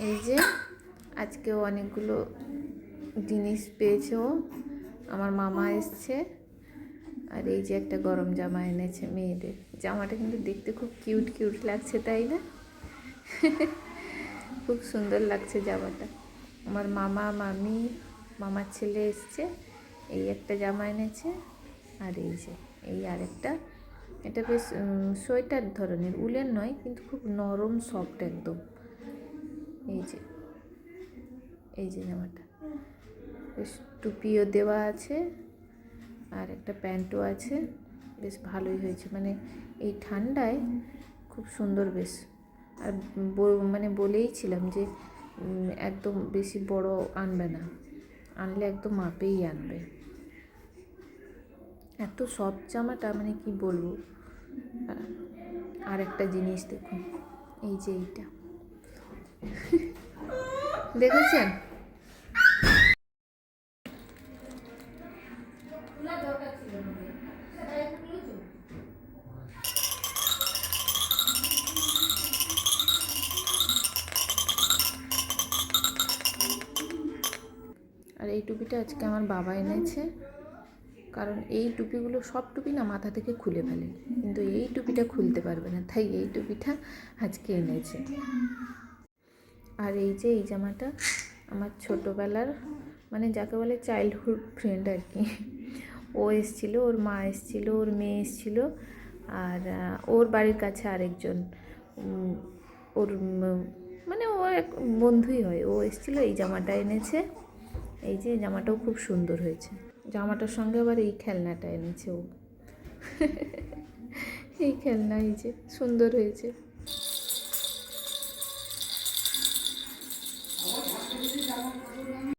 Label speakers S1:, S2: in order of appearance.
S1: এই যে আজকেও অনেকগুলো জিনিস পেয়েছে ও। আমার মামা এসছে, আর এই যে একটা গরম জামা এনেছে মেয়েদের। জামাটা কিন্তু দেখতে খুব কিউট কিউট লাগছে, তাই না? খুব সুন্দর লাগছে জামাটা। আমার মামা মামি মামার ছেলে এসছে, এই একটা জামা এনেছে। আর এই যে এই আরেকটা, এটা বেশ সোয়েটার ধরনের, উলের নয় কিন্তু খুব নরম সফট একদম। এই যে এই যে জামাটা বেশ টুপিও দেওয়া আছে, আর একটা প্যান্টও আছে। বেশ ভালোই হয়েছে, মানে এই ঠান্ডায় খুব সুন্দর বেশ। আর মানে বলেইছিলাম যে একদম বেশি বড় আনবে না, আনলে একদম মাপেই আনবে। এত সফট জামাটা, মানে কি বলবো। আর একটা জিনিস দেখুন, এই যে এইটা দেখেছেন? আর এই টুপিটা আজকে আমার বাবা এনেছে, কারণ এই টুপিগুলো সব টুপি না মাথা থেকে খুলে ফেলে, কিন্তু এই টুপিটা খুলতে পারবে না, তাই এই টুপিটা আজকে এনেছে। আর এই যে এই জামাটা আমার ছোটোবেলার, মানে যাকে বলে চাইল্ডহুড ফ্রেন্ড আর কি। ও এসেছিলো, ওর মা এসেছিলো, ওর মেয়ে এসেছিলো, আর ওর বাড়ির কাছে আরেকজন ওর মানে ও এক বন্ধুই হয়, ও এসেছিলো, এই জামাটা এনেছে। এই যে জামাটাও খুব সুন্দর হয়েছে। জামাটার সঙ্গে আবার এই খেলনাটা এনেছে ও। এই খেলনা, এই যে সুন্দর হয়েছে।